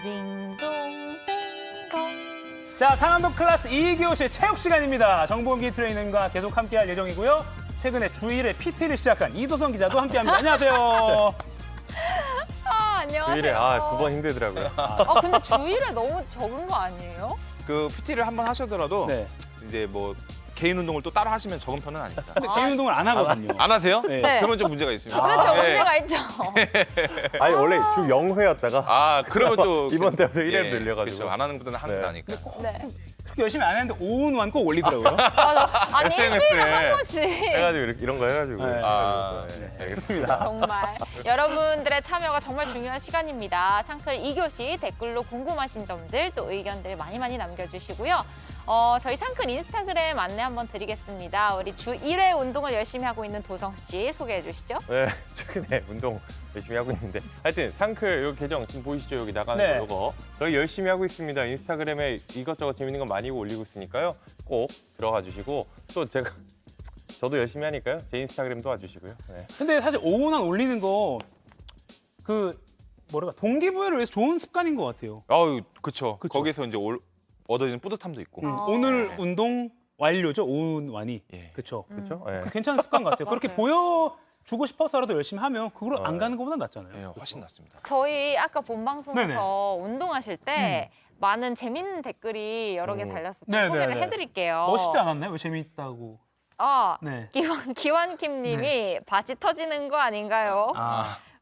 딩동댕동. 자, 상암동 클래스 2교시 체육 시간입니다. 정보기 트레이너님과 계속 함께할 예정이고요. 최근에 주1회 PT를 시작한 이도성 기자도 함께합니다. 안녕하세요. 안녕하세요. 주일에 9번 힘들더라고요. 근데 주일에 너무 적은 거 아니에요? 그 PT를 한번 하시더라도 네. 이제 뭐 개인 운동을 또 따로 하시면 적은 편은 아닙니다. 근데 개인 운동을 안 하거든요. 안 하세요? 네. 네. 그러면 좀 문제가 있습니다. 그렇죠. 네. 문제가 있죠. 아니 원래 주 0회였다가 그러면 또 이번 때부터 1회로 예, 늘려가지고. 그렇죠. 안 하는 것보다는 하는 게 네. 나니까. 네. 열심히 안 했는데 오운완 꼭 올리더라고요. 맞아. 아니, SNS 일주일에 에 한 번씩. 해가지고 이런 거 해가지고. 네. 네. 좋습니다. 정말 여러분들의 참여가 정말 중요한 시간입니다. 상클 2교시 댓글로 궁금하신 점들 또 의견들 많이 남겨주시고요. 저희 상클 인스타그램 안내 한번 드리겠습니다. 우리 주 1회 운동을 열심히 하고 있는 도성 씨 소개해 주시죠. 네, 최근에 운동 열심히 하고 있는데 하여튼 상클 요 계정 지금 보이시죠? 여기 나가는 네. 거 요거 저희 열심히 하고 있습니다. 인스타그램에 이것저것 재밌는 거 많이 올리고 있으니까요. 꼭 들어가 주시고 또 저도 열심히 하니까요. 제 인스타그램도 와주시고요. 네. 근데 사실 오운완 올리는 거 동기부여를 위해서 좋은 습관인 것 같아요. 그렇죠. 그쵸. 거기서 이제 얻어지는 뿌듯함도 있고. 오늘 네. 운동 완료죠, 오운완이. 예. 그렇죠. 그렇죠? 네. 그 괜찮은 습관 같아요. 그렇게 맞아요. 보여주고 싶어서라도 열심히 하면 그걸 안 가는 것보다 낫잖아요. 예, 훨씬 낫습니다. 저희 아까 본 방송에서 네네. 운동하실 때 많은 재밌는 댓글이 여러 개 달렸을 때 네네네. 소개를 해드릴게요. 멋있지 않았나요? 왜 재미있다고. 네. 기완킴님이 바지 터지는 거 아닌가요?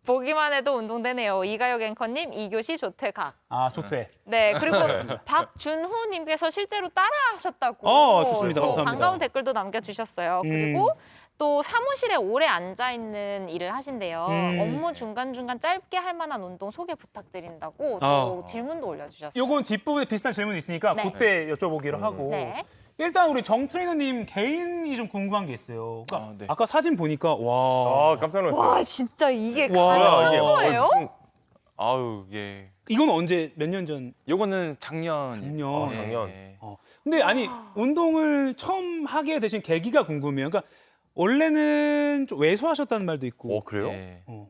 보기만 해도 운동되네요. 이가혁 앵커님 2교시 조퇴각. 좋대. 네, 그리고 박준후님께서 실제로 따라하셨다고 좋습니다. 또 감사합니다. 반가운 댓글도 남겨주셨어요. 그리고 또 사무실에 오래 앉아있는 일을 하신대요. 업무 중간중간 짧게 할 만한 운동 소개 부탁드린다고 또 질문도 올려주셨어요. 요건 뒷부분에 비슷한 질문이 있으니까 네. 그때 여쭤보기로 하고. 네. 일단 우리 정 트레이너님 개인이 좀 궁금한 게 있어요. 그러니까 네. 아까 사진 보니까 와. 깜짝 놀랐어요. 와, 진짜 이게 와, 가능한 이게 거예요? 예. 이건 언제 몇 년 전? 요거는 작년. 작년. 작년. 근데 아니 운동을 처음 하게 되신 계기가 궁금해요. 그러니까 원래는 좀 왜소하셨다는 말도 있고. 그래요? 예. 어.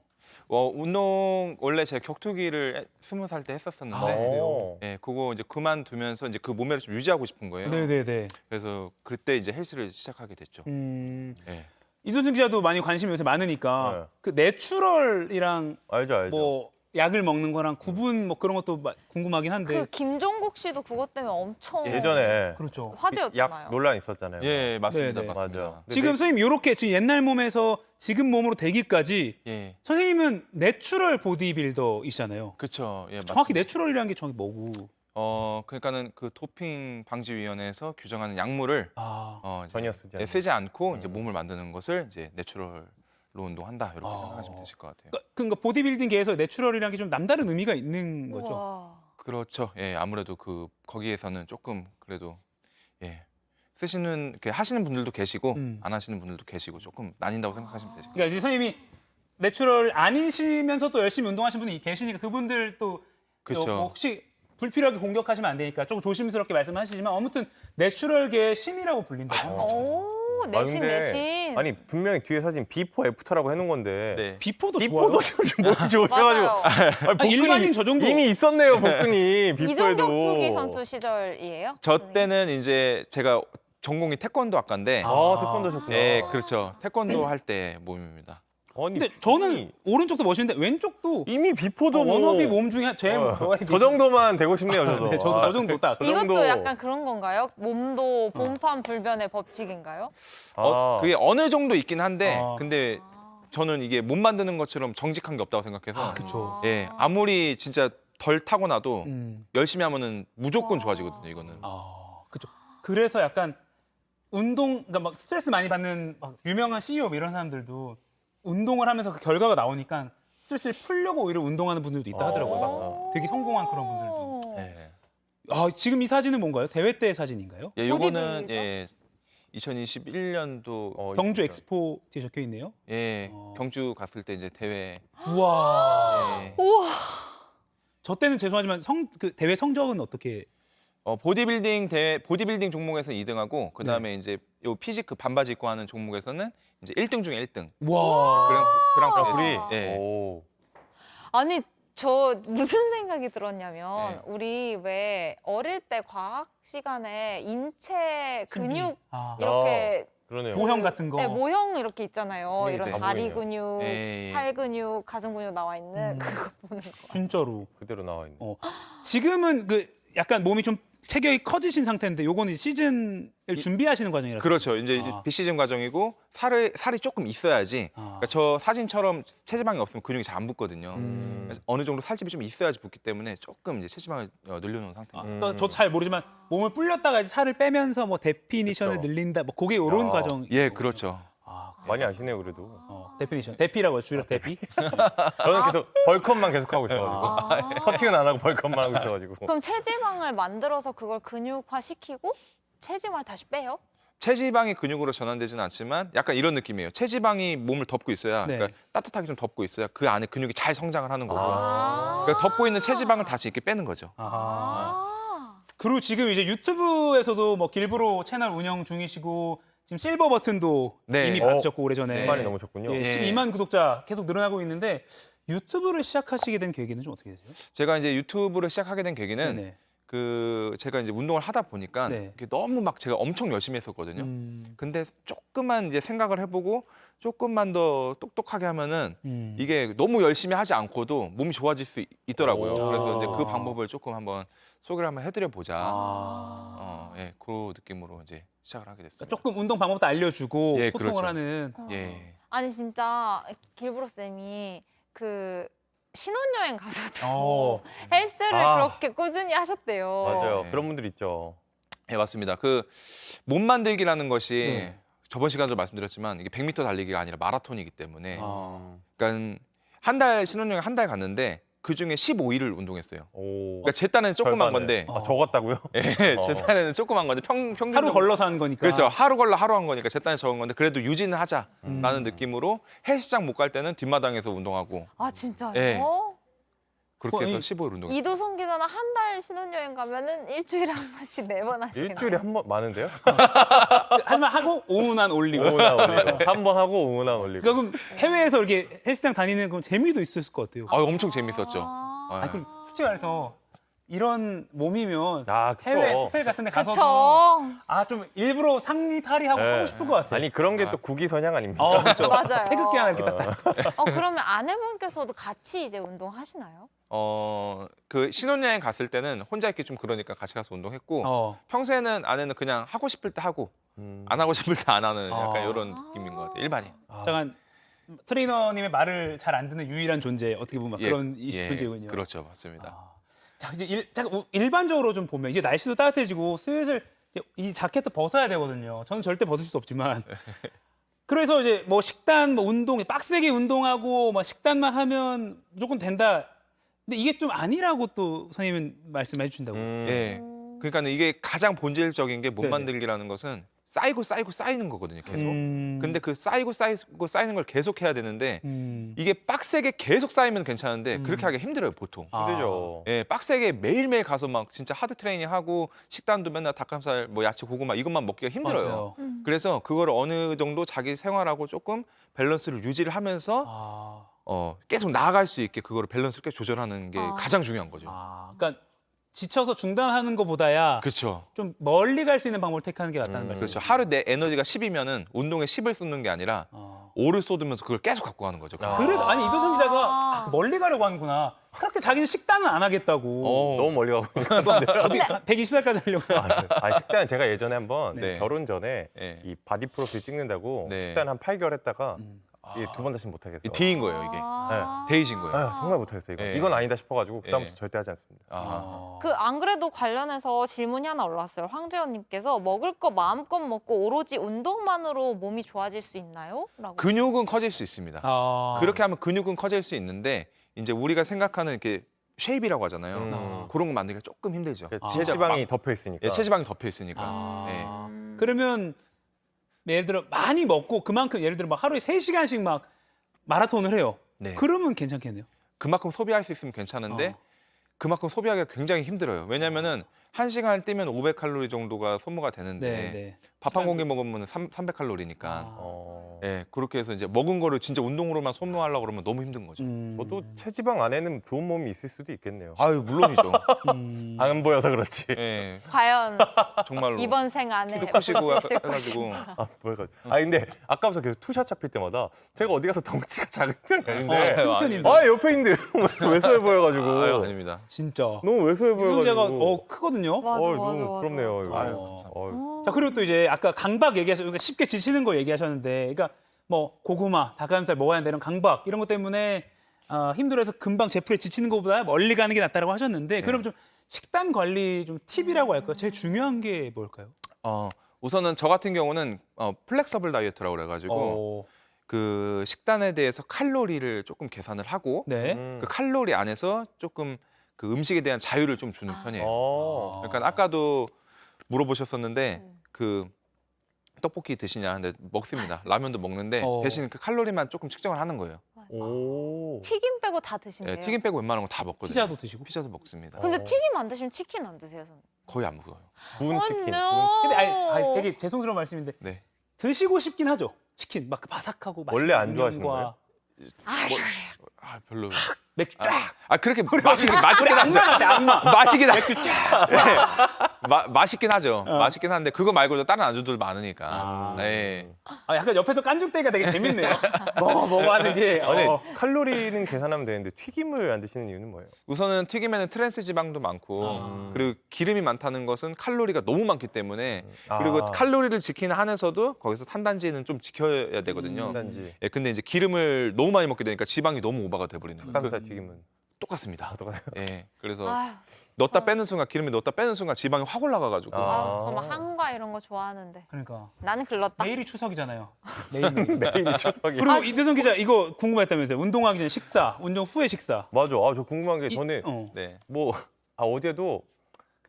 운동 원래 제가 격투기를 20살 때 했었었는데 그래요? 예, 그거 이제 그만두면서 이제 그 몸매를 좀 유지하고 싶은 거예요. 네네네. 그래서 그때 이제 헬스를 시작하게 됐죠. 예. 예. 이도준 기자도 많이 관심이 요새 많으니까 네. 그 내추럴이랑 알죠. 뭐 약을 먹는 거랑 구분 뭐 그런 것도 궁금하긴 한데. 그 김종국 씨도 그것 때문에 엄청 예전에 그렇죠. 화제였잖아요. 약 논란 있었잖아요. 예, 맞습니다. 네네. 맞습니다. 맞아. 지금 선생님 이렇게 지금 옛날 몸에서 지금 몸으로 되기까지 예. 선생님은 내추럴 보디빌더이시잖아요. 그렇죠. 예, 정확히 맞습니다. 내추럴이라는 게 정확히 뭐고? 그러니까는 그 도핑 방지 위원회에서 규정하는 약물을 이제 전혀 쓰지 않는. 쓰지 않고 이제 몸을 만드는 것을 이제 내추럴로 운동한다 이렇게 아. 생각하시면 되실 것 같아요. 그러니까 보디빌딩계에서 내추럴이라는 게 좀 남다른 의미가 있는 거죠. 우와. 그렇죠. 예, 아무래도 거기에서는 조금 그래도 쓰시는 이렇게 하시는 분들도 계시고 안 하시는 분들도 계시고 조금 나뉜다고 생각하시면 되실 것 그러니까 이제 선생님이 내추럴 아니시면서 또 열심히 운동하시는 분이 계시니까 그분들 또 그쵸. 뭐 혹시 불필요하게 공격하시면 안 되니까 조금 조심스럽게 말씀하시지만 아무튼 내추럴계의 신이라고 불린다고 합니다. 오, 내신 근데 내신. 아니 분명히 뒤에 사진 비포 애프터라고 해놓은 건데 네. 비포도 비포도 좋아요. 좀 몸이 좋으셔가지고 맞아요. 일반인 저 정도 이미 있었네요 복근이 비포에도. 이종격투기 선수 시절이에요? 저 때는 이제 제가 전공이 태권도 학과인데 태권도 하셨구나. 예, 그렇죠. 태권도 할 때 몸입니다. 아니, 근데 저는 오른쪽도 멋있는데 왼쪽도 이미 비포도 워너비 몸 중에 제일 좋아해. 저 정도만 되고 싶네요 저도. 네, 저도 저 정도 딱. 그 이것도 정도. 약간 그런 건가요? 몸도 본판 불변의 법칙인가요? 그게 어느 정도 있긴 한데 아. 근데 저는 이게 몸 만드는 것처럼 정직한 게 없다고 생각해서 그렇죠. 예, 아무리 진짜 덜 타고나도 음. 열심히 하면은 무조건 좋아지거든요, 이거는. 그렇죠. 그래서 약간 그러니까 막 스트레스 많이 받는 막 유명한 CEO 이런 사람들도 운동을 하면서 그 결과가 나오니까 스트레스를 풀려고 오히려 운동하는 분들도 있다 하더라고요. 막 되게 성공한 그런 분들도. 예. 지금 이 사진은 뭔가요? 대회 때 사진인가요? 예, 요거는 보디빌더? 2021년도 경주 엑스포 뒤에 적혀 있네요. 경주 갔을 때 이제 대회 우와. 예. 우와. 저 때는 죄송하지만 그 대회 성적은 어떻게? 보디빌딩 종목에서 2등하고 그다음에 이제 요 피지크 반바지 입고 하는 종목에서는 이제 1등 중에 1등. 와. 그랑프리. 오. 아니 저 무슨 생각이 들었냐면 네. 우리 왜 어릴 때 과학 시간에 인체 근육 아, 이렇게 그러네요. 모형 같은 거. 네, 모형 이렇게 있잖아요. 네, 이런 네. 다리 보이네요. 근육, 예, 예. 팔 근육, 가슴 근육 나와 있는 그거 보는 거. 진짜로. 그대로 나와 있는. 지금은 그 약간 몸이 좀 체격이 커지신 상태인데 요거는 이제 시즌을 준비하시는 과정이라서. 그렇죠. 이제 아. 비시즌 과정이고 살이 조금 있어야지. 아. 그러니까 저 사진처럼 체지방이 없으면 근육이 잘 안 붙거든요. 음. 그래서 어느 정도 살집이 좀 있어야지 붙기 때문에 조금 이제 체지방을 늘려놓은 아, 상태입니다. 그러니까 저도 잘 모르지만 몸을 불렸다가 이제 살을 빼면서 뭐 데피니션을 그쵸. 늘린다, 뭐 그게 이런 야. 과정. 예, 그렇죠. 아, 많이 아시네요, 그래도. 데피니션, 데피라고 줄여서 데피. 저는 계속 벌컷만 계속 하고 있어가지고 아. 커팅은 안 하고 벌컷만 하고 있어가지고. 그럼 체지방을 만들어서 그걸 근육화 시키고 체지방을 다시 빼요? 체지방이 근육으로 전환되지는 않지만 약간 이런 느낌이에요. 체지방이 몸을 덮고 있어야, 네. 그러니까 따뜻하게 좀 덮고 있어야 그 안에 근육이 잘 성장을 하는 거고. 아. 그러니까 덮고 있는 체지방을 다시 이렇게 빼는 거죠. 아. 그리고 지금 이제 유튜브에서도 뭐 길브로 채널 운영 중이시고 지금 실버 버튼도 네. 이미 어, 받으셨고 오래전에 100만이 넘으셨군요. 예, 예. 12만 구독자 계속 늘어나고 있는데 유튜브를 시작하시게 된 계기는 좀 어떻게 되세요? 제가 이제 유튜브를 시작하게 된 계기는 네네. 그 제가 이제 운동을 하다 보니까 네. 이게 너무 막 제가 엄청 열심히 했었거든요. 근데 조금만 이제 생각을 해보고 조금만 더 똑똑하게 하면은 이게 너무 열심히 하지 않고도 몸이 좋아질 수 있더라고요. 오. 그래서 이제 그 방법을 조금 한번 소개를 한번 해드려 보자. 아. 예, 그 느낌으로 이제 시작을 하게 됐습니다. 조금 운동 방법도 알려주고 예, 소통을 그렇죠. 하는. 예. 아니 진짜 길브로 쌤이 그 신혼여행 가서도 어. 헬스를 아. 그렇게 꾸준히 하셨대요. 맞아요. 네. 그런 분들 있죠. 예, 맞습니다. 그 몸 만들기라는 것이 네. 저번 시간에도 말씀드렸지만 이게 100m 달리기가 아니라 마라톤이기 때문에 아. 그러니까 신혼여행 한 달 갔는데 그 중에 15일을 운동했어요. 오. 그러니까 제 딴에는 조그만 절반을. 건데 아, 적었다고요? 예, 제 딴에는 조그만 건데 평균 하루 걸러서 하는 거니까. 그렇죠. 하루 걸러 하루 한 거니까 제 딴에 적은 건데 그래도 유지는 하자라는 느낌으로 헬스장 못 갈 때는 뒷마당에서 운동하고 아 진짜요? 예. 그렇게 해서 이- 15일 운동했어요. 이도성 기자는 한 달 신혼여행 가면은 일주일에 한 번씩 4번 하시겠네요. 일주일에 한 번 많은데요? 하지만 하고 오운한 올리고. 오은한 올리고 한 번 하고 오은한 올리고. 그러니까 그럼 해외에서 이렇게 헬스장 다니는 그럼 재미도 있었을 것 같아요. 아, 엄청 재밌었죠. 아. 아, 아니, 그럼 솔직히 말해서 이런 몸이면 아, 해외 그쵸. 호텔 같은 데 가서도 그쵸. 아 좀 일부러 상의 탈의하고 네. 하고 싶을 것 같아요. 아니 그런 게 또 국위선양 아닙니까? 그렇죠. 맞아요. 태극기 하나 이렇게 딱. 그러면 아내분께서도 같이 이제 운동하시나요? 그 신혼여행 갔을 때는 혼자 있기 좀 그러니까 같이 가서 운동했고 평소에는 아내는 그냥 하고 싶을 때 하고 안 하고 싶을 때 안 하는 약간 아. 이런 느낌인 것 같아요. 일반인. 잠깐 트레이너님의 말을 잘 안 듣는 유일한 존재 어떻게 보면 예, 그런 예, 존재군요. 그렇죠, 맞습니다. 아. 자 이제 잠깐 일반적으로 좀 보면 이제 날씨도 따뜻해지고 슬슬 이제 이 자켓도 벗어야 되거든요. 저는 절대 벗을 수 없지만. 그래서 이제 뭐 식단, 뭐 운동, 빡세게 운동하고 뭐 식단만 하면 무조건 된다. 근데 이게 좀 아니라고 또 선생님은 말씀해 주신다고. 예. 그러니까 이게 가장 본질적인 게 몸 네네. 만들기라는 것은 쌓이고 쌓이는 거거든요, 계속. 음. 근데 그 쌓이고 쌓이는 걸 계속 해야 되는데 음. 이게 빡세게 계속 쌓이면 괜찮은데 그렇게 하기 힘들어요, 보통. 아. 힘들죠. 예, 빡세게 매일매일 가서 막 진짜 하드 트레이닝 하고 식단도 맨날 닭가슴살, 뭐 야채, 고구마 이것만 먹기가 힘들어요. 맞아요. 그래서 그거를 어느 정도 자기 생활하고 조금 밸런스를 유지를 하면서 아. 계속 나아갈 수 있게 그거를 밸런스를 꽤 조절하는 게 가장 중요한 거죠. 그러니까 지쳐서 중단하는 것보다야 그렇죠. 좀 멀리 갈 수 있는 방법을 택하는 게 낫다는 말씀. 그렇죠. 하루 내 에너지가 10이면은 운동에 10을 쏟는 게 아니라 5를 쏟으면서 그걸 계속 갖고 가는 거죠. 아. 그래서 아니 이도성 기자가 멀리 가려고 하는구나. 그렇게 자기는 식단은 안 하겠다고. 너무 멀리 가고 있는데. 어디 120살까지 하려고. 식단 제가 예전에 한번 네. 결혼 전에 네. 이 바디 프로필 찍는다고 네. 식단 한 8개월 했다가 이게 2번 다시 못 하겠어요. D인 거예요, 이게. 데이진 거예요. 아, 정말 못 하겠어요. 네. 이건 아니다 싶어가지고 그다음부터 네. 절대 하지 않습니다. 그 안 그래도 관련해서 질문이 하나 올라왔어요. 황재현님께서 먹을 거 마음껏 먹고 오로지 운동만으로 몸이 좋아질 수 있나요? 라고. 근육은 커질 수 있습니다. 그렇게 하면 근육은 커질 수 있는데 이제 우리가 생각하는 이렇게 쉐입이라고 하잖아요. 그런 거 만들기가 조금 힘들죠. 체지방이 덮여 있으니까. 예, 체지방이 덮여 있으니까. 예. 그러면 예를 들어 많이 먹고 그만큼 예를 들어 막 하루에 3시간씩 막 마라톤을 해요. 네. 그러면 괜찮겠네요. 그만큼 소비할 수 있으면 괜찮은데 그만큼 소비하기가 굉장히 힘들어요. 왜냐면은 1시간 뛰면 500칼로리 정도가 소모가 되는데 네, 네. 밥 한 공기 먹으면 300칼로리니까 아. 예, 그렇게 해서 이제 먹은 거를 진짜 운동으로만 소모하려고 그러면 너무 힘든 거죠. 또 체지방 안에는 좋은 몸이 있을 수도 있겠네요. 아유, 물론이죠. 안 보여서 그렇지. 예, 과연 정말로. 이번 생 안에 키도 크시고 볼 수 있을 해가지고 아, 뭐야. 근데 아까부터 계속 투샷 잡힐 때마다 제가 어디 가서 덩치가 작은 편이 아닌데 큰 편인데. 옆에 있는데 왜소해 보여가지고 아유, 아닙니다. 진짜. 너무 왜소해 이성재가 보여가지고 크거든요. 맞아, 너무 맞아, 부럽네요. 맞아. 이거. 아유, 어휴. 자, 그리고 또 이제 아까 강박 얘기하셨는데 쉽게 지치는 거 얘기하셨는데, 그러니까 뭐 고구마, 닭가슴살 먹어야 되는 강박 이런 것 때문에 힘들어서 금방 제풀에 지치는 것보다 멀리 가는 게 낫다라고 하셨는데, 그럼 좀 식단 관리 좀 팁이라고 할까요? 제일 중요한 게 뭘까요? 우선은 저 같은 경우는 플렉서블 다이어트라고 그래가지고 그 식단에 대해서 칼로리를 조금 계산을 하고 네. 그 칼로리 안에서 조금 그 음식에 대한 자유를 좀 주는 편이에요. 그러니까 아까도 물어보셨었는데 그 떡볶이 드시냐? 근데 먹습니다. 라면도 먹는데 대신 그 칼로리만 조금 측정을 하는 거예요. 오. 튀김 빼고 다 드신대요. 예, 튀김 빼고 웬만한 거 다 먹거든요. 피자도 드시고. 피자도 먹습니다. 근데 튀김 안 드시면 치킨 안 드세요, 선생님? 거의 안 먹어요. 구운 치킨. 근데 아니, 되게 죄송스러운 말씀인데 네. 드시고 싶긴 하죠. 치킨 막 바삭하고 원래 안 맛있는 좋아하시는 양념과 별로. 맥주 쫙. 그렇게 맛있긴 하죠. 악마. 맛있긴 맥주 쫙. 맛있긴 하죠. 맛있긴 한데 그거 말고도 다른 안주들 많으니까. 네. 약간 옆에서 깐죽대기가 되게 재밌네요. 먹어 하는 게. 아니 칼로리는 계산하면 되는데 튀김을 안 드시는 이유는 뭐예요? 우선은 튀김에는 트랜스 지방도 많고 그리고 기름이 많다는 것은 칼로리가 너무 많기 때문에 그리고 칼로리를 지키는 한에서도 거기서 탄단지는 좀 지켜야 되거든요. 단지 예, 근데 이제 기름을 너무 많이 먹게 되니까 지방이 너무 오버가 돼버리는 거예요. 닭가슴살 튀김은 똑같습니다. 똑같아요. 예, 그래서 아휴, 넣었다 빼는 순간 기름이 넣었다 빼는 순간 지방이 확 올라가가지고 저막 한과 이런 거 좋아하는데 그러니까 나는 글렀다. 내일이 추석이잖아요. 매일. 매일 추석이. 그리고 이대성 기자 이거 궁금했다면서요. 운동하기 전에 식사, 운동 후에 식사. 맞아. 저 궁금한 게 저는 네. 어제도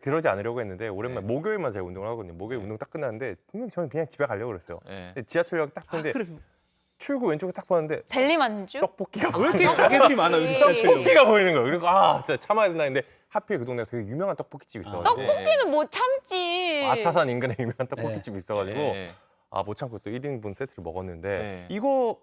그러지 않으려고 했는데 오랜만에 목요일만 제가 운동을 하거든요. 목요일 운동 딱 끝났는데 분명히 저는 그냥 집에 가려고 그랬어요. 예. 근데 지하철역 딱 보는데 그래. 출구 왼쪽에 딱 봤는데 델리만주? 떡볶이가 왜 이렇게 가게들이 많아 요즘 떡볶이. 지하철에. 떡볶이가 보이는 거예요. 그리고 진짜 참아야 된다 했는데 하필 그 동네가 되게 유명한 떡볶이집이 있어가지고 떡볶이는 못 참지. 아차산 인근에 유명한 떡볶이집이 있어가지고 예. 못 참고 또 1인분 세트를 먹었는데 네. 이거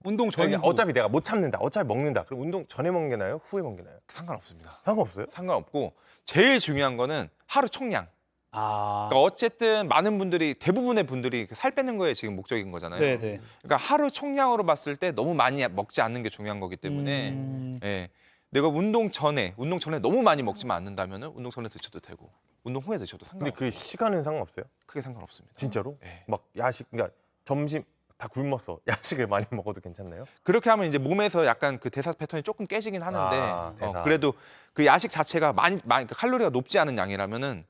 운동 전에 어차피 내가 못 참는다. 어차피 먹는다. 그럼 운동 전에 먹는 게 나아요? 후에 먹는 게 나아요? 상관없습니다. 상관없어요? 상관없고 제일 중요한 거는 하루 총량. 아. 그러니까 어쨌든 많은 분들이 대부분의 분들이 살 빼는 거에 지금 목적인 거잖아요. 네네. 그러니까 하루 총량으로 봤을 때 너무 많이 먹지 않는 게 중요한 거기 때문에 예. 내가 운동 전에 너무 많이 먹지만 않는다면은 운동 전에 드셔도 되고 운동 후에 드셔도 근데 상관없어요. 그 시간은 상관없어요? 크게 상관없습니다. 진짜로? 네. 막 야식, 그러니까 점심 다 굶었어. 야식을 많이 먹어도 괜찮나요? 그렇게 하면 이제 몸에서 약간 그 대사 패턴이 조금 깨지긴 하는데 대사. 그래도 그 야식 자체가 많이 그러니까 칼로리가 높지 않은 양이라면은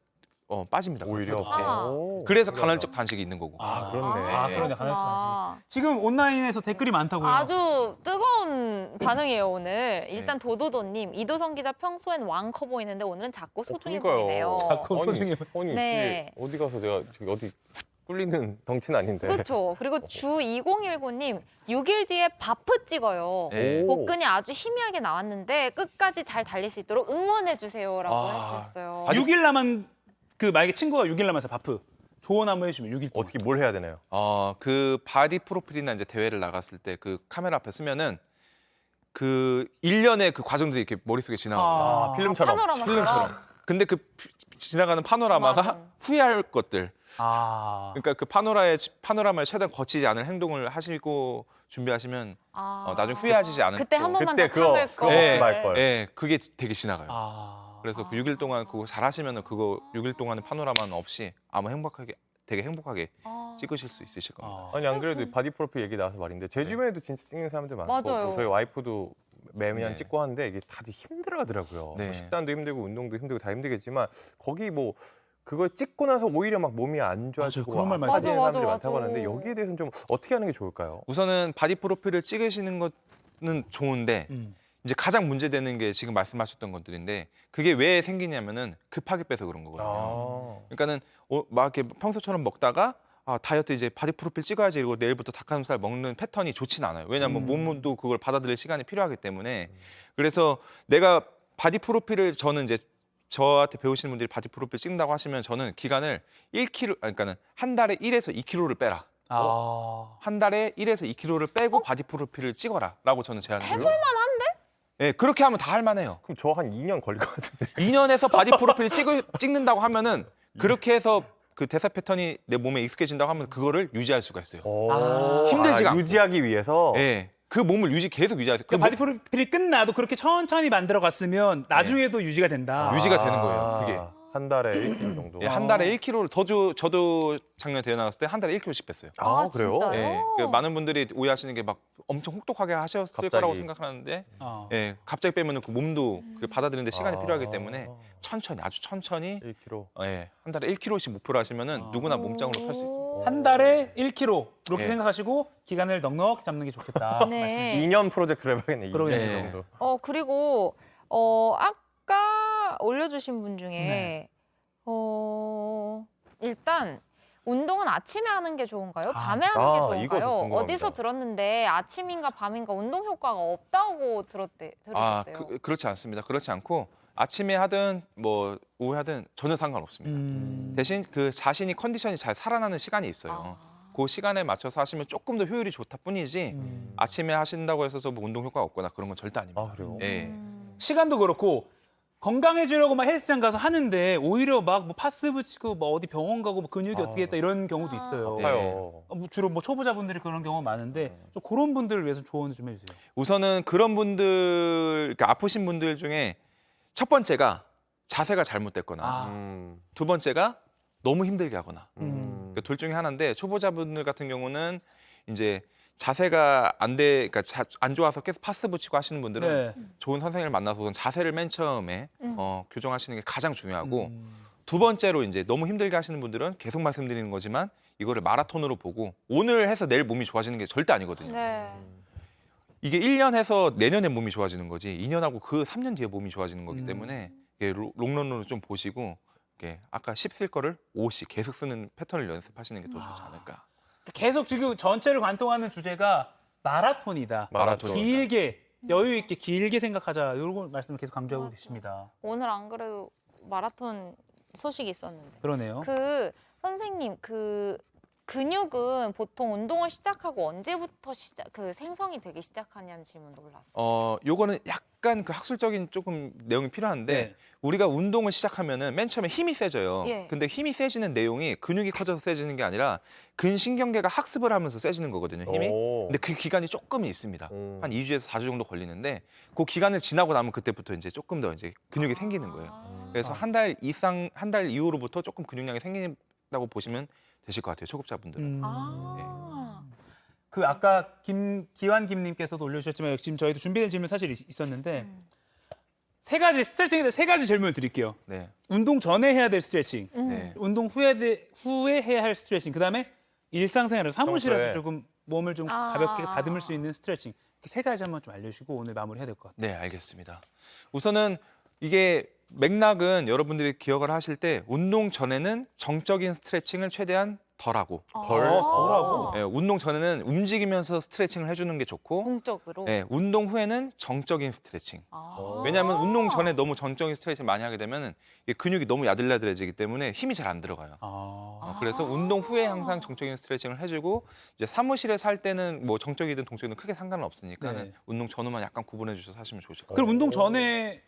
빠집니다. 오히려. 아. 그래서 간헐적 단식이 있는 거고. 그렇네. 그러네. 그렇구나. 지금 온라인에서 댓글이 많다고요. 아주 뜨거운 반응이에요 오늘. 일단 도도도님, 이도성 기자 평소엔 왕커 보이는데 오늘은 작고 소중해 보이네요. 작고 소중해. 아니 네. 이게 어디 가서 내가 저기 어디 꿀리는 덩치는 아닌데. 그렇죠. 그리고 주2019님, 6일 뒤에 바프 찍어요. 네. 복근이 아주 희미하게 나왔는데 끝까지 잘 달릴 수 있도록 응원해 주세요라고 하셨어요. 6일 남은 만약에 친구가 6일 남아서 바프 조언 한번 해주시면 6일 동안. 어떻게 뭘 해야 되나요? 그 바디 프로필이나 이제 대회를 나갔을 때 그 카메라 앞에 쓰면은 그 1년의 그 과정들이 이렇게 머릿속에 지나가요. 필름처럼. 파노라마처럼. 근데 그 지나가는 파노라마가 맞아. 후회할 것들. 아. 그러니까 그 파노라마에 최대한 거치지 않은 행동을 하시고 준비하시면 나중에 후회하시지 않을 그때 한 번만 그때 더 참을 그거 걸. 먹지 말 걸. 예, 그게 되게 지나가요. 아. 그래서 그 6일 동안 그거 잘 하시면은 그거 6일 동안의 파노라마는 없이 아마 되게 행복하게 찍으실 수 있으실 겁니다. 아니 안 그래도 바디 프로필 얘기 나와서 말인데 제 주변에도 진짜 찍는 사람들 많고 맞아요. 또 저희 와이프도 매년 네. 찍고 하는데 이게 다들 힘들어하더라고요. 네. 뭐 식단도 힘들고 운동도 힘들고 다 힘들겠지만 거기 뭐 그걸 찍고 나서 오히려 막 몸이 안 좋아지고 그런 말 많이 아파지는 맞아, 사람들이 맞아, 많다고 맞아. 하는데 여기에 대해서는 좀 어떻게 하는 게 좋을까요? 우선은 바디 프로필을 찍으시는 거는 좋은데 이제 가장 문제되는 게 지금 말씀하셨던 것들인데 그게 왜 생기냐면은 급하게 빼서 그런 거거든요. 그러니까는 막 이렇게 평소처럼 먹다가 다이어트 이제 바디 프로필 찍어야지 이러고 내일부터 닭가슴살 먹는 패턴이 좋진 않아요. 왜냐하면 몸도 그걸 받아들일 시간이 필요하기 때문에 그래서 내가 바디 프로필을 저는 이제 저한테 배우시는 분들이 바디 프로필 찍는다고 하시면 저는 기간을 1kg, 그러니까는 한 달에 1에서 2kg를 빼라. 한 달에 1에서 2kg를 빼고 바디 프로필을 찍어라라고 저는 제안을 해요. 해볼만한데? 네, 그렇게 하면 다 할만해요. 그럼 저 한 2년 걸릴 것 같은데. 2년에서 바디 프로필 찍는다고 하면은 그렇게 해서 그 대사 패턴이 내 몸에 익숙해진다고 하면 그거를 유지할 수가 있어요. 힘들지가 않고. 유지하기 위해서. 네, 그 몸을 계속 유지하세요. 그 바디 프로필이 끝나도 그렇게 천천히 만들어 갔으면 나중에도 유지가 된다. 유지가 되는 거예요, 그게. 한 달에 1kg 정도. 예, 한 달에 1kg를 저도 작년에 대회 나갔을 때 한 달에 1kg씩 뺐어요. 그래요? 진짜요? 예, 그 많은 분들이 오해하시는 게 막 엄청 혹독하게 하셨을 갑자기. 거라고 생각하는데 예, 갑자기 빼면은 그 몸도 그 받아들이는데 시간이 필요하기 때문에 천천히 아주 천천히 1kg. 예, 한 달에 1kg씩 목표로 하시면은 누구나 몸짱으로 살 수 있습니다. 한 달에 1kg 이렇게 예. 생각하시고 기간을 넉넉히 잡는 게 좋겠다. 네. 2년 프로젝트를 해봐야겠네. 2년 그러겠네요. 정도. 그리고 아까 올려주신 분 중에 네. 일단 운동은 아침에 하는 게 좋은가요? 밤에 아, 하는 게 이거 좋은가요? 궁금합니다. 어디서 들었는데 아침인가 밤인가 운동 효과가 없다고 들으셨대요. 그렇지 않습니다. 그렇지 않고 아침에 하든 뭐 오후에 하든 전혀 상관없습니다. 대신 그 자신이 컨디션이 잘 살아나는 시간이 있어요. 그 시간에 맞춰서 하시면 조금 더 효율이 좋다 뿐이지 아침에 하신다고 해서 뭐 운동 효과가 없거나 그런 건 절대 아닙니다. 아, 그래요? 예. 시간도 그렇고 건강해지려고 막 헬스장 가서 하는데 오히려 막 뭐 파스 붙이고 뭐 어디 병원 가고 뭐 근육이 어떻게 됐다 이런 경우도 있어요. 아파요. 주로 뭐 초보자분들이 그런 경우가 많은데 좀 그런 분들을 위해서 조언을 좀 해주세요. 우선은 그런 분들, 그러니까 아프신 분들 중에 첫 번째가 자세가 잘못됐거나 두 번째가 너무 힘들게 하거나 그둘 중에 하나인데 초보자분들 같은 경우는 이제 자세가 그러니까 안 좋아서 계속 파스 붙이고 하시는 분들은 네. 좋은 선생님을 만나서 우선 자세를 맨 처음에 교정하시는 게 가장 중요하고 두 번째로 이제 너무 힘들게 하시는 분들은 계속 말씀드리는 거지만 이거를 마라톤으로 보고 오늘 해서 내일 몸이 좋아지는 게 절대 아니거든요. 네. 이게 1년 해서 내년에 몸이 좋아지는 거지 2년하고 그 3년 뒤에 몸이 좋아지는 거기 때문에 이게 롱런으로 좀 보시고 이게 아까 10 쓸 거를 5씩 계속 쓰는 패턴을 연습하시는 게 더 좋지 않을까. 계속 지금 전체를 관통하는 주제가 마라톤이다. 마라톤. 길게 여유 있게 길게 생각하자. 이런 말씀을 계속 강조하고 맞아. 계십니다. 오늘 안 그래도 마라톤 소식이 있었는데. 그러네요. 선생님 근육은 보통 운동을 시작하고 언제부터 생성이 되기 시작하냐는 질문도 올랐어요. 요거는 약간 그 학술적인 조금 내용이 필요한데 네. 우리가 운동을 시작하면은 맨 처음에 힘이 세져요. 예. 근데 힘이 세지는 내용이 근육이 커져서 세지는 게 아니라 근신경계가 학습을 하면서 세지는 거거든요, 힘이. 근데 그 기간이 조금 있습니다. 한 2주에서 4주 정도 걸리는데 그 기간을 지나고 나면 그때부터 이제 조금 더 이제 근육이 생기는 거예요. 그래서 한 달 이후로부터 조금 근육량이 생긴다고 보시면 되실 것 같아요, 초급자분들은. 그 아까 기환 김님께서도 올려주셨지만 지금 저희도 준비된 질문 사실 있었는데 세 가지 스트레칭에 세 가지 질문을 드릴게요. 네. 운동 전에 해야 될 스트레칭, 네. 운동 후에 해야 할 스트레칭, 그다음에 일상생활에서 사무실에서 평소에. 조금 몸을 좀 가볍게 다듬을 수 있는 스트레칭. 이렇게 세 가지 한번 좀 알려주시고 오늘 마무리해야 될 것 같아요. 네, 알겠습니다. 우선은 이게 맥락은 여러분들이 기억을 하실 때 운동 전에는 정적인 스트레칭을 최대한 덜하고 덜하고? 예, 운동 전에는 움직이면서 스트레칭을 해주는 게 좋고 동적으로. 예, 운동 후에는 정적인 스트레칭. 왜냐하면 운동 전에 너무 정적인 스트레칭 많이 하게 되면 이게 근육이 너무 야들야들해지기 때문에 힘이 잘 안 들어가요. 그래서 운동 후에 항상 정적인 스트레칭을 해주고 이제 사무실에서 할 때는 뭐 정적이든 동적이든 크게 상관은 없으니까 네. 운동 전후만 약간 구분해 주셔서 하시면 좋으실 것 같아요. 그럼 운동 전에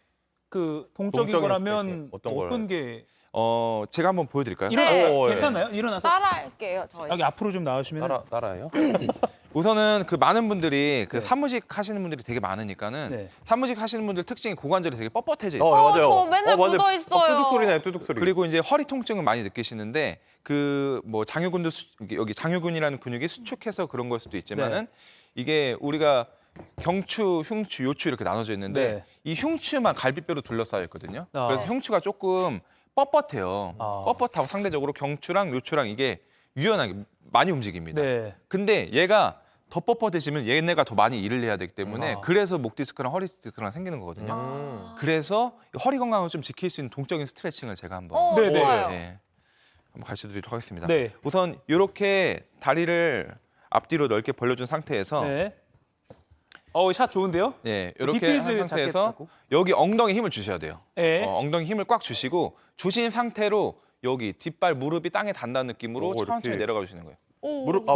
그 동적인 동적인 거라면 스트레칭 어떤 게 제가 한번 보여드릴까요? 일어나요? 네. 괜찮나요? 일어나서 따라할게요, 저희. 여기 앞으로 좀 나와주시면 따라요? 우선은 그 많은 분들이 그 네. 사무직 하시는 분들이 되게 많으니까는 네. 사무직 하시는 분들 특징이 고관절이 되게 뻣뻣해져 있어요. 맞아요. 저 맨날 맞아요. 묻어있어요. 뚜둑 소리 나요, 뚜둑 소리. 그리고 이제 허리 통증을 많이 느끼시는데 그 뭐 장요근도 여기 장요근이라는 근육이 수축해서 그런 걸 수도 있지만은 이게 우리가 경추, 흉추, 요추 이렇게 나눠져 있는데 네. 이 흉추만 갈비뼈로 둘러싸여 있거든요. 아. 그래서 흉추가 조금 뻣뻣해요. 뻣뻣하고 상대적으로 경추랑 요추랑 이게 유연하게 많이 움직입니다. 네. 근데 얘가 더 뻣뻣해지면 얘네가 더 많이 일을 해야 되기 때문에 그래서 목 디스크랑 허리 디스크랑 생기는 거거든요. 그래서 허리 건강을 좀 지킬 수 있는 동적인 스트레칭을 제가 한번 네, 네. 좋아요. 네, 한번 가르쳐드리도록 하겠습니다. 네. 우선 이렇게 다리를 앞뒤로 넓게 벌려준 상태에서 네. 샷 좋은데요? 예, 이렇게 비틀즈 한 상태에서 자켓 여기 엉덩이 힘을 주셔야 돼요. 예. 엉덩이 힘을 꽉 주시고 주신 상태로 여기 뒷발 무릎이 땅에 닿는 느낌으로 오, 천천히 이렇게. 내려가 주시는 거예요.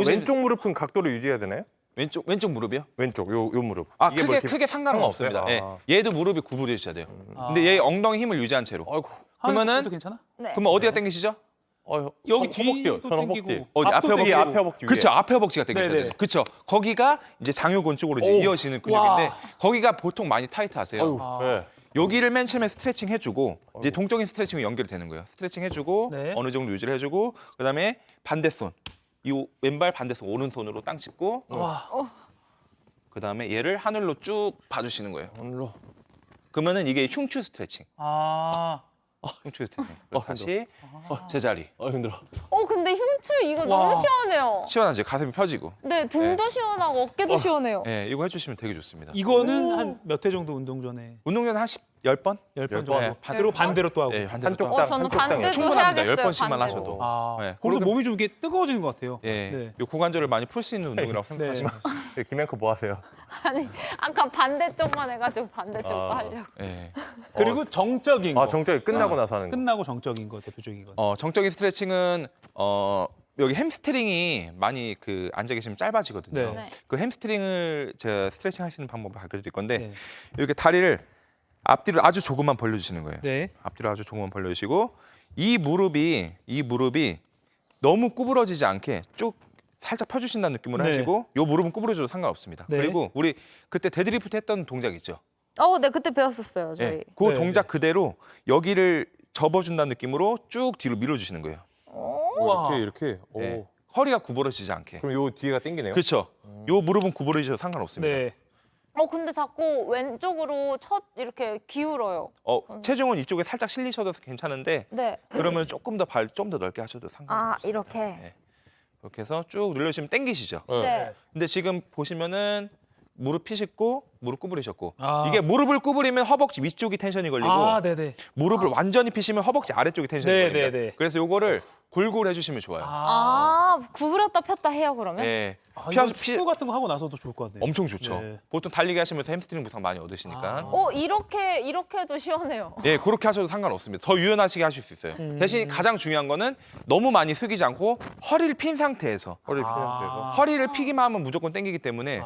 왼쪽 무릎은 각도를 유지해야 되나요? 왼쪽 무릎이요? 왼쪽 요 무릎. 아, 이게 뭐 이렇게 크게 상관은 상관없어요? 없습니다. 아. 예, 얘도 무릎이 구부러지셔야 돼요. 근데 얘 엉덩이 힘을 유지한 채로. 아이고. 그러면은 도 괜찮아? 네. 그러면 어디가 당기시죠? 여기 허벅지요. 뒤도 저는 당기고 허벅지. 어디 앞에 앞도 허벅지? 이 당기고. 앞에 허벅지 위에. 그렇죠. 앞에 허벅지가 당기셔야 네네. 돼요. 그렇죠. 거기가 이제 장요근 쪽으로 이제 오. 이어지는 근육인데 와. 거기가 보통 많이 타이트하세요. 아유, 아. 네. 여기를 맨 처음에 스트레칭 해주고 이제 동적인 스트레칭이 연결이 되는 거예요. 스트레칭 해주고 네. 어느 정도 유지를 해주고 그다음에 반대손 이 왼발 반대손 오른손으로 땅 짚고 와. 그다음에 얘를 하늘로 쭉 봐주시는 거예요. 오늘로. 그러면은 이게 흉추 스트레칭. 아. 흉추 스트레칭. 그리고 다시 제자리. 힘들어. 근데 흉추 이거 와. 너무 시원해요. 시원하죠. 가슴이 펴지고. 네, 등도 시원하고 어깨도 시원해요. 예, 이거 해주시면 되게 좋습니다. 이거는 한 몇 회 정도 운동 전에? 운동 전에 한 10번? 10번 번. 정도. 네, 그리고 반대로 또 하고. 예, 반대로 한쪽 또 땅. 저는 한쪽 땅이요. 반대도 충분합니다. 해야겠어요. 10번씩만 반대로. 하셔도. 아. 네, 거기서 그리고- 몸이 좀 이게 뜨거워지는 것 같아요. 예, 네. 요 고관절을 많이 풀 수 있는 운동이라고 생각하시면 네, 김앵커 뭐 하세요? 아니, 아까 반대쪽만 해가지고 반대쪽도 아. 하려고. 예. 그리고 정적인 거. 아, 정적이 끝나고 나서 하는 거. 끝나고 정적인 거 대표적인 거. 정적인 스트레칭은 여기 햄스트링이 많이 그 앉아 계시면 짧아지거든요. 네. 네. 그 햄스트링을 제가 스트레칭 하시는 방법을 알려드릴 건데 네. 이렇게 다리를 앞뒤로 아주 조금만 벌려주시는 거예요. 네. 앞뒤로 아주 조금만 벌려주시고 이 무릎이 너무 구부러지지 않게 쭉 살짝 펴주신다는 느낌으로 네. 하시고 이 무릎은 구부러져도 상관없습니다. 네. 그리고 우리 그때 데드리프트 했던 동작 있죠. 네, 그때 배웠었어요, 저희. 예, 그 네, 동작 네. 그대로 여기를 접어준다는 느낌으로 쭉 뒤로 밀어주시는 거예요. 우와. 이렇게. 오. 예, 허리가 구부러지지 않게. 그럼 요 뒤에가 당기네요. 그렇죠. 요 무릎은 구부러지셔도 상관없습니다. 네. 근데 자꾸 왼쪽으로 이렇게 기울어요. 체중은 이쪽에 살짝 실리셔도 괜찮은데 네. 그러면 조금 더 발 좀 더 넓게 하셔도 상관없습니다. 이렇게. 네. 그렇게 해서 쭉 늘려주시면 당기시죠. 네. 근데 지금 보시면은 무릎 피셨고 무릎 구부리셨고 아. 이게 무릎을 구부리면 허벅지 위쪽이 텐션이 걸리고 아, 네네. 무릎을 완전히 피시면 허벅지 아래쪽이 텐션이 네, 걸립니다. 네, 네. 그래서 요거를 골고루 해주시면 좋아요. 구부렸다 폈다 해요, 그러면? 네. 이거 축구 같은 거 하고 나서도 좋을 것 같네요. 엄청 좋죠. 네. 보통 달리기 하시면서 햄스트링 부상 많이 얻으시니까. 이렇게 해도 시원해요. 예, 그렇게 하셔도 상관없습니다. 더 유연하시게 하실 수 있어요. 대신 가장 중요한 거는 너무 많이 숙이지 않고 허리를 핀 상태에서 허리 핀 상태에서. 허리를 피기만 하면 무조건 당기기 때문에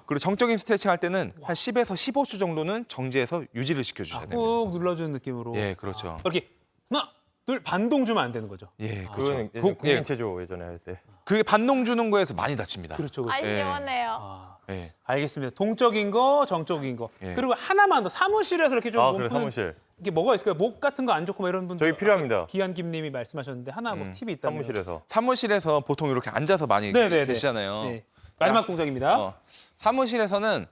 그리고 그리고 정적인 스트레칭 할 때는 한 10에서 15초 정도는 정지해서 유지를 시켜주셔야 됩니다. 꾹 눌러주는 느낌으로. 예, 그렇죠. 이렇게 하나, 둘 반동 주면 안 되는 거죠. 예, 그거는 그렇죠. 국민 체조 예전에 할 때. 그게 반동 주는 거에서 많이 다칩니다. 그렇죠. 그렇죠. 아이, 예. 시원해요. 아, 예. 알겠습니다. 동적인 거, 정적인 거. 예. 그리고 하나만 더 사무실에서 이렇게 좀 아, 몸 그래 푸는 사무실. 이게 뭐가 있을까요? 목 같은 거 안 좋고 뭐 이런 분들 저희 필요합니다. 기한김님이 말씀하셨는데 하나 뭐 팁이 있다면 사무실에서. 사무실에서 보통 이렇게 앉아서 많이 네네네. 계시잖아요. 네. 마지막 동작입니다. 사무실에서는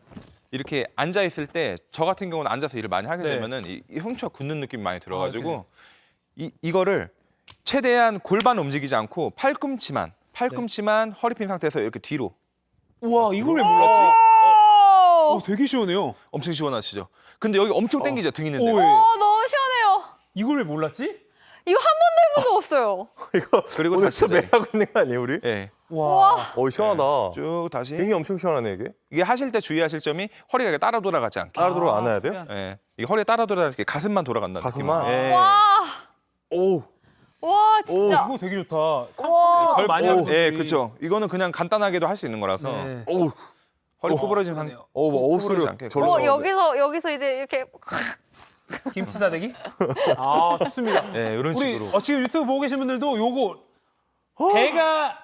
이렇게 앉아 있을 때 저 같은 경우는 앉아서 일을 많이 하게 네. 되면은 이 흉추가 굳는 느낌이 많이 들어가지고 이거를 최대한 골반 움직이지 않고 팔꿈치만 허리 핀 상태에서 이렇게 뒤로 우와, 이걸 왜 몰랐지? 오, 되게 시원해요. 엄청 시원하시죠. 근데 여기 엄청 당기죠 등 있는데. 오, 예. 너무 시원해요. 이걸 왜 몰랐지? 이거 한 번도 해본 적 없어요. 이거 그리고 오늘 다시 또 제자리. 매하고 있는 거 아니에요, 우리? 예. 와. 시원하다. 쭉 다시 등이 엄청 시원하네, 이게. 이게 하실 때 주의하실 점이 허리가 이렇게 따라 돌아가지 않게. 따라 들어 안아야 돼요? 예. 이 허리에 따라 돌아가지 않게 가슴만 돌아간다. 가슴만? 예. 오. 와, 진짜. 이거 되게 좋다. 와. 걸 많이 하는 예, 분들이. 그렇죠. 이거는 그냥 간단하게도 할 수 있는 거라서 네. 오. 허리 구부러진 상태. 어우스를 않게. 절로 여기서 이제 이렇게 김치 사대기? 아, 좋습니다. 예, 이런 우리 식으로. 지금 유튜브 보고 계신 분들도 요거 배가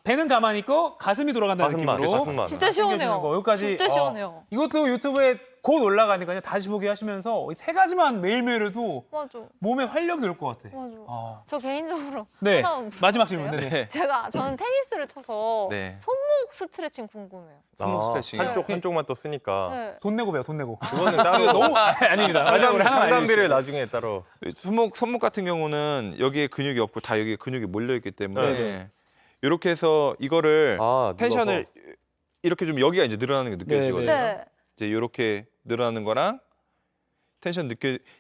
배는 가만히 있고 가슴이 돌아간다는 가슴만, 느낌으로 가슴만. 진짜 당겨주는 시원해요. 거. 여기까지 진짜 시원해요. 이것도 유튜브에 곧 올라가니까요. 다시 보기 하시면서 이 세 가지만 매일매일 해도 맞아. 몸에 활력이 올 것 같아. 맞아. 아. 저 개인적으로 네. 하나 물어볼게요. 마지막 질문. 네. 네. 저는 테니스를 쳐서 네. 손목 스트레칭 궁금해요. 손목 스트레칭. 한쪽만 또 쓰니까. 네. 돈 내고 배워, 돈 내고. 그거는 따로 너무 아닙니다. 마지막으로 하나 상담비를 알려주시죠. 나중에 따로. 손목 같은 경우는 여기에 근육이 없고 다 여기에 근육이 몰려 있기 때문에 네. 이렇게 해서 이거를 눌러서. 텐션을 이렇게 좀 여기가 이제 늘어나는 게 느껴지거든요. 네. 이제 이렇게 늘어나는 거랑 텐션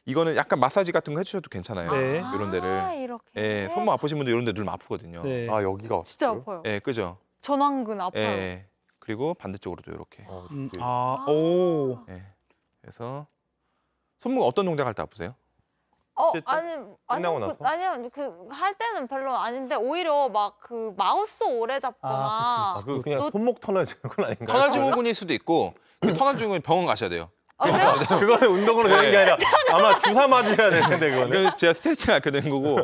이거는 약간 마사지 같은 거 해주셔도 괜찮아요. 네. 이런 데를. 이렇게. 예, 손목 아프신 분들 이런 데 누르면 아프거든요. 네. 여기가 진짜 없어요? 아파요. 예, 그죠. 전완근 아파요. 예. 그리고 반대쪽으로도 이렇게. 오. 예. 그래서 손목 어떤 동작 할 때 아프세요? 쉴 때? 아니요, 끝나고 나서? 아니요, 그 할 때는 별로 아닌데 오히려 막 그 마우스 오래 잡거나. 그 그냥 손목 터널 증후군 아닌가요? 터널 증후군일 수도 있고 그 터널 증후군 병원 가셔야 돼요. 그래요? 그거는 운동으로 되는 게 아니라 아마 주사 맞으셔야 되는데 그거는. 이거 제가 스트레칭 하게 된 거고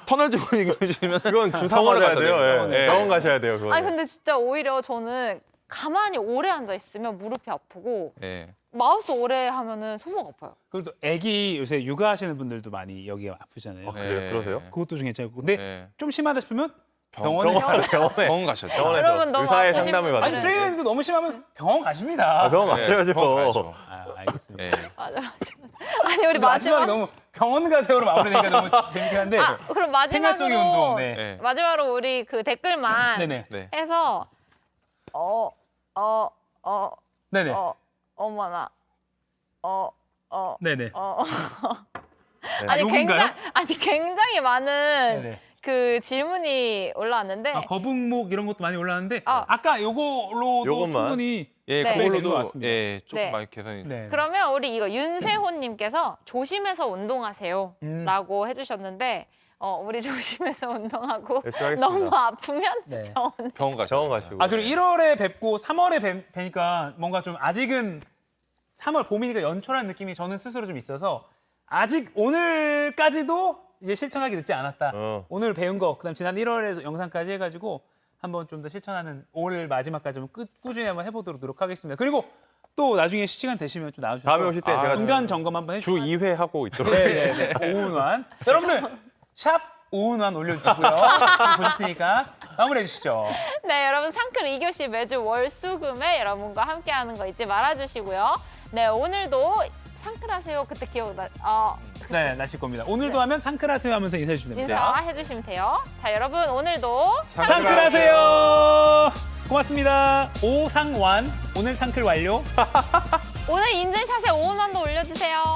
터널 증후군이 그러시면 그건 주사 병원을 맞아야 가셔야 돼요. 돼요. 예. 병원 가셔야 돼요. 그거. 아니 근데 진짜 오히려 저는 가만히 오래 앉아 있으면 무릎이 아프고 예. 마우스 오래 하면은 손목 아파요. 그리고 또 아기 요새 육아하시는 분들도 많이 여기가 아프잖아요. 그래요? 예. 그러세요? 그것도 좀 괜찮고. 근데 예. 좀 심하다 싶으면 병원에 병원에 병원 가셔야 돼요. 병원에서 여러분 너무 의사의 아프신 상담을 분들은- 아니 받으세요. 트레이너님도 너무 심하면 병원 가십니다. 아, 병원 예, 가셔야죠. 병원 가야죠. 아, 알겠습니다. 예. 맞아. 아니 우리 마지막에 마지막 너무 병원 가세요로 마무리되니까 너무 재밌긴 한데 그럼 생활 속의 마지막으로 운동. 네. 예. 마지막으로 우리 그 댓글만 네네. 네. 해서 네네. 어머나 네네. 아니 욕인가요? 굉장히 많은 네네. 그 질문이 올라왔는데 거북목 이런 것도 많이 올라왔는데 아. 아까 요거로도 요것만? 충분히 예, 네. 된것 그걸로도 같습니다. 예, 조금 네. 많이 개선이. 네. 그러면 우리 이거 윤세호님께서 조심해서 운동하세요라고 해주셨는데 우리 조심해서 운동하고 열심히 하겠습니다. 너무 아프면 네. 병원 가셔. 병원 가시고. 아 그리고 1월에 뵙고 3월에 뵈니까 뭔가 좀 아직은 3월 봄이니까 연초라는 느낌이 저는 스스로 좀 있어서 아직 오늘까지도 이제 실천하기 늦지 않았다. 오늘 배운 거 그다음 지난 1월에 영상까지 해가지고 한번 좀 더 실천하는 올 마지막까지 좀 꾸준히 한번 해보도록 노력하겠습니다. 그리고 또 나중에 시간 되시면 좀 나와주셔서 다음에 오실 때 제가 중간 점검 한번 주 해주시면 2회 하고 있도록. 네네네. 오은환. 여러분들 샵 오은환 올려주시고요. 보셨으니까 마무리해 주시죠. 네, 여러분 상클 2교시 매주 월수금에 여러분과 함께하는 거 잊지 말아주시고요. 네, 오늘도 상클하세요. 그때 기억나. 네, 나실 겁니다. 오늘도 하면 상클하세요 하면서 인사해 주시면 됩니다. 인사해주시면 돼요. 자, 여러분 오늘도 상클하세요. 고맙습니다. 오상완 오늘 상클 완료. 오늘 인증샷에 오은환도 올려주세요.